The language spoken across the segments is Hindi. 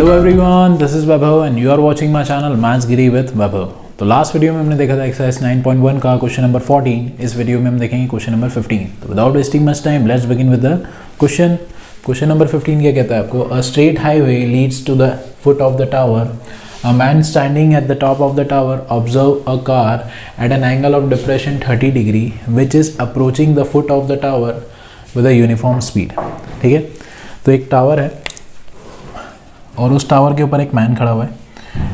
Hello everyone, this is Vaibhav and you are watching my channel maths Giri with Vaibhav. तो लास्ट वीडियो में हमने देखा था एक्सरसाइज 9.1 का क्वेश्चन नंबर 14। इस वीडियो में हम देखेंगे क्वेश्चन नंबर 15। तो without wasting much time let's begin with the question. Question number 15 क्या कहता है आपको? A straight highway leads to the foot of the tower. A man standing at the top of the tower observe a car at an angle of depression 30 degree which is approaching the foot of the tower with a uniform speed. ठीक है, तो एक टावर है और उस टावर के ऊपर एक मैन खड़ा हुआ है।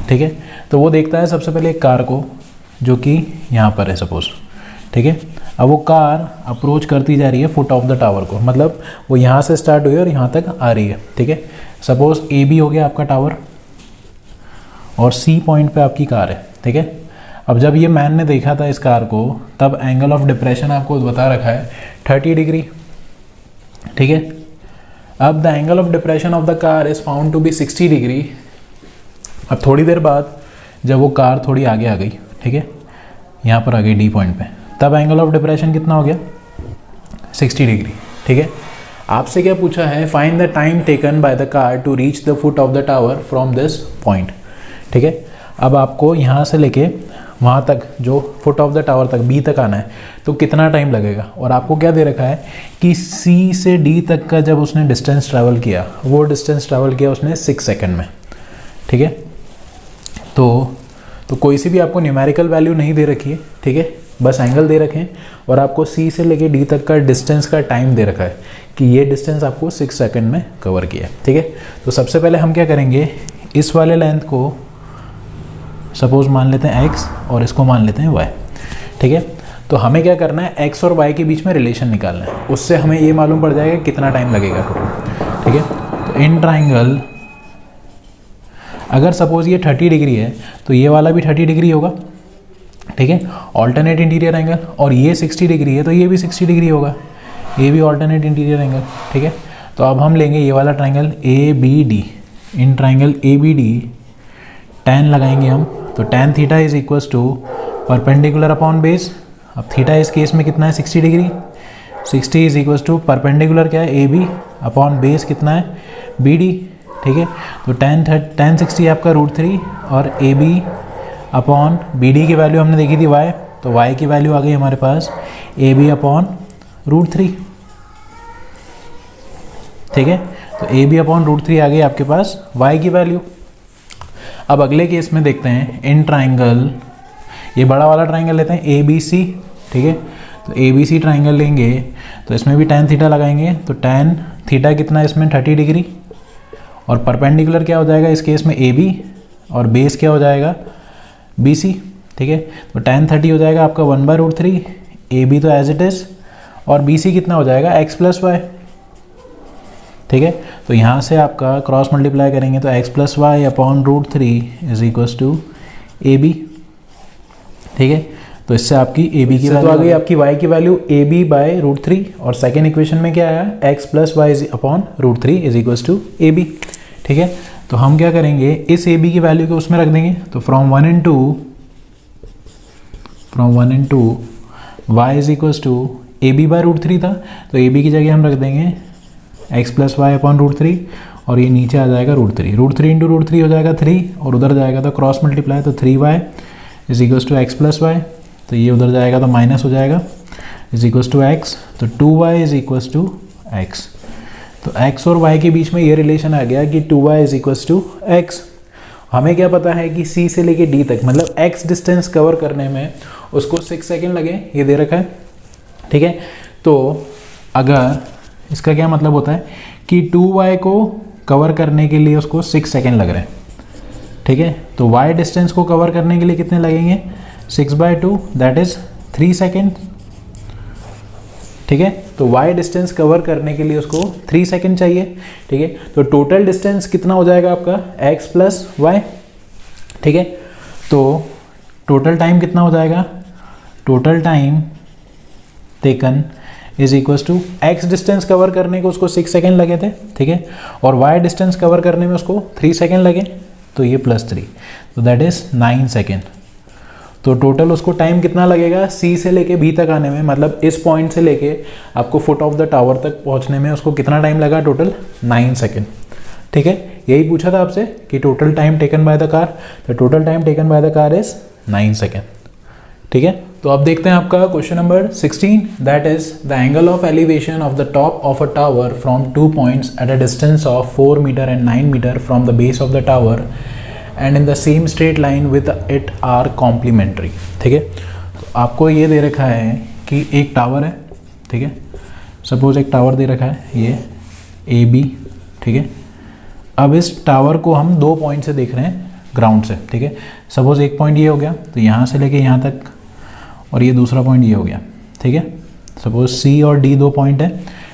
ठीक है, तो वो देखता है सबसे पहले एक कार को जो कि यहाँ पर है सपोज। ठीक है, अब वो कार अप्रोच करती जा रही है फुट ऑफ द टावर को, मतलब वो यहाँ से स्टार्ट हुई और यहाँ तक आ रही है। ठीक है, सपोज ए बी हो गया आपका टावर और सी पॉइंट पे आपकी कार है। ठीक है, अब जब ये मैन ने देखा था इस कार को तब एंगल ऑफ डिप्रेशन आपको बता रखा है 30 डिग्री। ठीक है, अब the angle of depression of the car is found to be 60 degree. अब थोड़ी देर बाद जब वो कार थोड़ी आगे आ गई, ठीक है, यहाँ पर आ गई डी पॉइंट पे, तब एंगल ऑफ डिप्रेशन कितना हो गया? 60 डिग्री। ठीक है, आपसे क्या पूछा है? Find the time taken by the car to reach the foot of the tower from this point. ठीक है, अब आपको यहाँ से लेके वहाँ तक जो फुट ऑफ द टावर तक बी तक आना है, तो कितना टाइम लगेगा? और आपको क्या दे रखा है कि सी से डी तक का जब उसने डिस्टेंस ट्रैवल किया, वो डिस्टेंस ट्रैवल किया उसने 6 सेकंड में। ठीक है, तो कोई सी भी आपको न्यूमेरिकल वैल्यू नहीं दे रखी है। ठीक है, बस एंगल दे रखे हैं और आपको सी से लेके डी तक का डिस्टेंस का टाइम दे रखा है कि ये डिस्टेंस आपको 6 सेकंड में कवर किया है। ठीक है, तो सबसे पहले हम क्या करेंगे, इस वाले लेंथ को सपोज मान लेते हैं x और इसको मान लेते हैं y। ठीक है, तो हमें क्या करना है, x और y के बीच में रिलेशन निकालना है, उससे हमें ये मालूम पड़ जाएगा कितना टाइम लगेगा टोटल। ठीक है, तो इन ट्राइंगल अगर सपोज ये 30 डिग्री है तो ये वाला भी 30 डिग्री होगा। ठीक है, ऑल्टरनेट इंटीरियर एंगल, और ये 60 डिग्री है तो ये भी 60 डिग्री होगा, ये भी ऑल्टरनेट इंटीरियर एंगल। ठीक है, तो अब हम लेंगे ये वाला triangle A B D. In triangle A B D tan लगाएंगे हम, तो tan theta is equals to perpendicular upon base. अब थीटा इस केस में कितना है? 60 degree. 60 is equals to perpendicular क्या है? ए बी अपॉन बेस कितना है? B D. ठीक है, तो tan 60 आपका √3 और A B upon B D की वैल्यू हमने देखी थी y, तो y की वैल्यू आ गई हमारे पास ए बी अपॉन √3। ठीक है, तो ए बी अपॉन √3 आ गई आपके पास y की वैल्यू। अब अगले केस में देखते हैं, इन ट्राइंगल, ये बड़ा वाला ट्राइंगल लेते हैं ए बी सी। ठीक है, तो ए बी सी ट्राइंगल लेंगे तो इसमें भी tan थीटा लगाएंगे, तो tan थीटा कितना है इसमें? 30 डिग्री। और परपेंडिकुलर क्या हो जाएगा इस केस में? ए बी, और बेस क्या हो जाएगा? B C. ठीक है, तो tan 30 हो जाएगा आपका 1/√3, ए बी तो एज इट इज़, और बी सी कितना हो जाएगा? x + y। ठीक है, तो यहाँ से आपका क्रॉस मल्टीप्लाई करेंगे तो x + y upon √3 is equals to A B. ठीक है, तो इससे आपकी ए बी की वैल्यू तो आ गई आपकी y की वैल्यू ए बी बाय √3, और सेकेंड इक्वेशन में क्या आया? x + y upon √3 is equals to A B. ठीक है, तो हम क्या करेंगे, इस ए बी की वैल्यू को उसमें रख देंगे, तो from 1 and 2 y is equals to A B by √3 था, तो ए बी की जगह हम रख देंगे x + y अपॉन √3, और ये नीचे आ जाएगा √3। √3 × √3 हो जाएगा 3, और उधर जाएगा तो क्रॉस मल्टीप्लाई, तो 3y is equals to x + y, तो ये उधर जाएगा तो माइनस हो जाएगा, इज इक्वल्स टू x, तो 2y is equals to x। तो x और y के बीच में ये रिलेशन आ गया कि 2y is equals to x। हमें क्या पता है कि c से लेके d तक, मतलब x डिस्टेंस कवर करने में उसको 6 सेकेंड लगे, ये दे रखा है। ठीक है, तो अगर इसका क्या मतलब होता है कि 2y को कवर करने के लिए उसको 6 सेकेंड लग रहे हैं। ठीक है, तो y डिस्टेंस को कवर करने के लिए कितने लगेंगे? 6/2 दैट इज 3 सेकेंड। ठीक है, तो y डिस्टेंस कवर करने के लिए उसको 3 सेकेंड चाहिए। ठीक है, तो टोटल डिस्टेंस कितना हो जाएगा आपका? x + y। ठीक है, तो टोटल टाइम कितना हो जाएगा? Total time taken is equals to x distance cover करने को उसको 6 सेकेंड लगे थे। ठीक है, और y डिस्टेंस कवर करने में उसको 3 सेकेंड लगे, तो ये +3, तो दैट इज 9 सेकेंड। तो टोटल उसको टाइम कितना लगेगा C से लेके B तक आने में, मतलब इस पॉइंट से लेके आपको फुट ऑफ द टावर तक पहुंचने में उसको कितना टाइम लगा? Total 9 second. ठीक है, यही पूछा था आपसे कि total time taken by the car, the total time taken by the car is 9 second. ठीक है, तो अब देखते हैं आपका question number 16, that is the angle of elevation of the top of a tower from 2 points at a distance of 4 metre and 9 metre from the base of the tower and in the same straight line with it are complementary. ठीक है, तो आपको ये दे रखा है कि एक टावर है, ठीक है, सपोज एक टावर दे रखा है ये AB, ठीक है। अब इस टावर को हम 2 पॉइंट से देख रहे हैं ग्राउंड से, ठीक है। सपोज एक पॉइंट ये हो गया, तो यहाँ से लेके यहाँ तक, और ये दूसरा पॉइंट ये हो गया, ठीक है। सपोज C और D 2 पॉइंट है,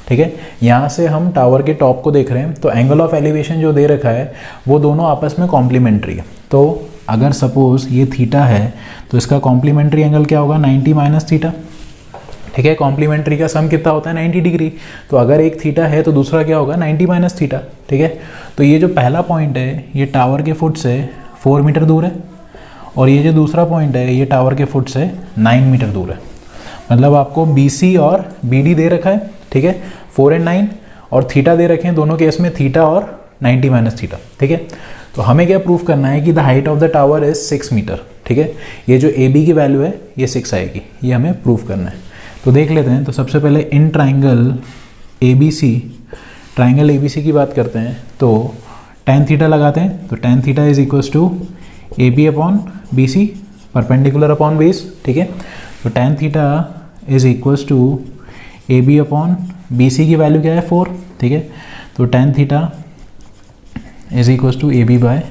ठीक है। यहाँ से हम टावर के टॉप को देख रहे हैं, तो एंगल ऑफ एलिवेशन जो दे रखा है वो दोनों आपस में कॉम्प्लीमेंट्री है। तो अगर सपोज ये थीटा है तो इसका कॉम्प्लीमेंट्री एंगल क्या होगा, 90 माइनस थीटा, ठीक है। कॉम्प्लीमेंट्री का सम कितना होता है, 90 डिग्री। तो अगर एक थीटा है तो दूसरा क्या होगा, 90 माइनस थीटा, ठीक है। तो ये जो पहला पॉइंट है ये टावर के फुट से 4 मीटर दूर है, और ये जो दूसरा पॉइंट है ये टावर के फुट से 9 मीटर दूर है। मतलब आपको BC और BD दे रखा है, ठीक है, 4 और 9, और थीटा दे रखे हैं दोनों केस में, थीटा और 90 माइनस थीटा, ठीक है। तो हमें क्या प्रूफ करना है कि the height of the tower is 6 metre, ठीक है। ये जो AB की वैल्यू है ये 6 आएगी, ये हमें प्रूफ करना है। तो देख लेते हैं। तो सबसे पहले इन ट्राइंगल ABC की बात करते हैं, तो tan थीटा लगाते हैं। तो tan theta is equals to AB upon BC perpendicular upon base, ठीक है। तो tan theta is equals to AB upon BC की वैल्यू क्या है, 4, ठीक है। तो tan theta is equals to AB by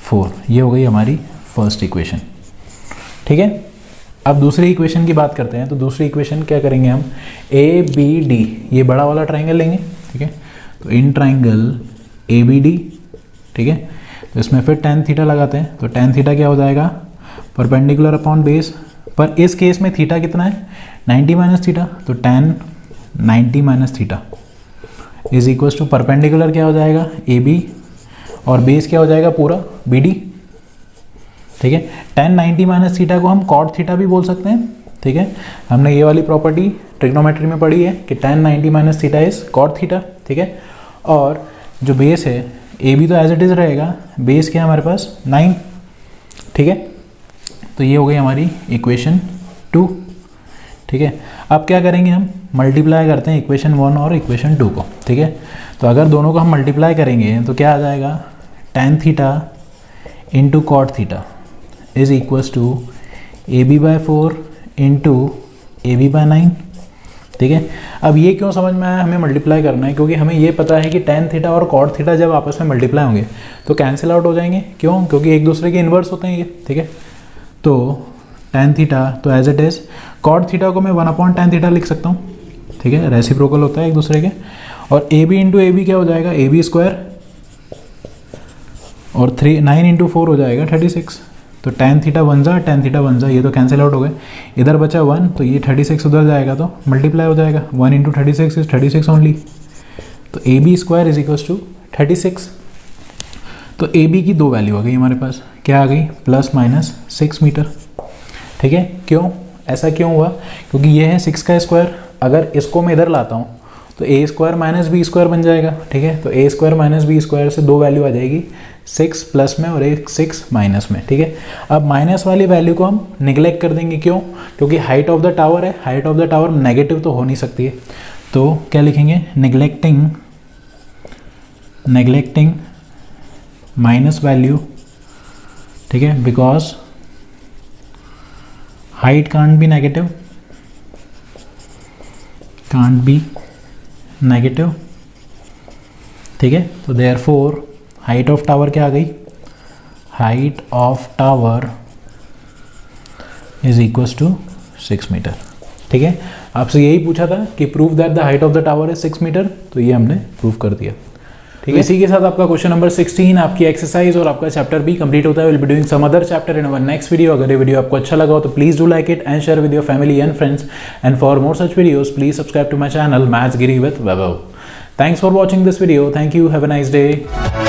4, ये हो गई हमारी फर्स्ट इक्वेशन, ठीक है। अब दूसरी इक्वेशन की बात करते हैं। तो दूसरी इक्वेशन क्या करेंगे हम, ABD, ये बड़ा वाला ट्राइंगल लेंगे, ठीक है। तो इन ट्राइंगल ABD, ठीक है, तो इसमें फिर tan थीटा लगाते हैं। तो tan थीटा क्या हो जाएगा, परपेंडिकुलर अपॉन बेस, पर इस केस में थीटा कितना है, 90 माइनस थीटा। तो tan 90 minus theta is equals to perpendicular क्या हो जाएगा, AB, और बेस क्या हो जाएगा पूरा, BD, ठीक है। tan 90 माइनस थीटा को हम cot थीटा भी बोल सकते हैं, ठीक है। हमने ये वाली प्रॉपर्टी ट्रिग्नोमेट्री में पढ़ी है कि tan 90 minus theta is cot theta, ठीक है। और जो बेस है AB तो एज इट इज़ रहेगा, बेस क्या है हमारे पास 9, ठीक है। तो ये हो गई हमारी इक्वेशन 2, ठीक है। अब क्या करेंगे, हम मल्टीप्लाई करते हैं इक्वेशन 1 और इक्वेशन 2 को, ठीक है। तो अगर दोनों को हम मल्टीप्लाई करेंगे तो क्या आ जाएगा, tan theta into cot theta is equals to AB by 4 into AB by 9, ठीक है। अब ये क्यों समझ में आया, हमें मल्टीप्लाई करना है, क्योंकि हमें ये पता है कि tan थीटा और कॉट थीटा जब आपस में मल्टीप्लाई होंगे तो कैंसिल आउट हो जाएंगे। क्यों, क्योंकि एक दूसरे के इन्वर्स होते हैं ये, ठीक है। तो tan थीटा तो as it is, cot theta को मैं 1 अपॉन tan थीटा लिख सकता हूँ, ठीक है, रेसिप्रोकल होता है एक दूसरे के। और AB इंटू AB क्या हो जाएगा, AB स्क्वायर, और 9 इंटू 4 हो जाएगा 36। तो tan थीटा 1 जा, tan थीटा 1 जा, ये तो कैंसिल आउट हो गए। इधर बचा 1, तो ये 36 उधर जाएगा तो मल्टीप्लाई हो जाएगा, 1 इंटू 36 इज 36 ओनली। तो AB square is equals to 36। तो AB की 2 वैल्यू आ गई हमारे पास, क्या आ गई, प्लस माइनस 6 मीटर, ठीक है। क्यों, ऐसा क्यों हुआ, क्योंकि ये है 6 का स्क्वायर, अगर इसको मैं इधर लाता हूँ तो A square minus B square बन जाएगा, ठीक है। तो A square minus B square से 2 वैल्यू आ जाएगी, 6 प्लस में और एक 6 माइनस में, ठीक है। अब माइनस वाली वैल्यू को हम निगलेक्ट कर देंगे, क्यों, क्योंकि हाइट ऑफ द टावर है, height of the tower negative तो हो नहीं सकती है। तो क्या लिखेंगे, नेगलेक्टिंग माइनस वैल्यू, ठीक है, because height can't be negative, ठीक है। तो देयरफॉर हाइट ऑफ टावर क्या आ गई, height of tower is equals to 6 metre, ठीक है। आपसे यही पूछा था कि prove that the height of the tower is 6 metre, तो ये हमने प्रूव कर दिया, ठीक है। इसी के साथ आपका क्वेश्चन नंबर 16, आपकी एक्सरसाइज और आपका चैप्टर भी कंप्लीट होता है। Will be doing some other chapter in our next video. अगर ये वीडियो आपको अच्छा लगा हो तो please do like it and share with your family and friends, and for more such videos please subscribe to my channel maths Giri with Vaibhav. Thanks for watching this video. Thank you. Have a nice day.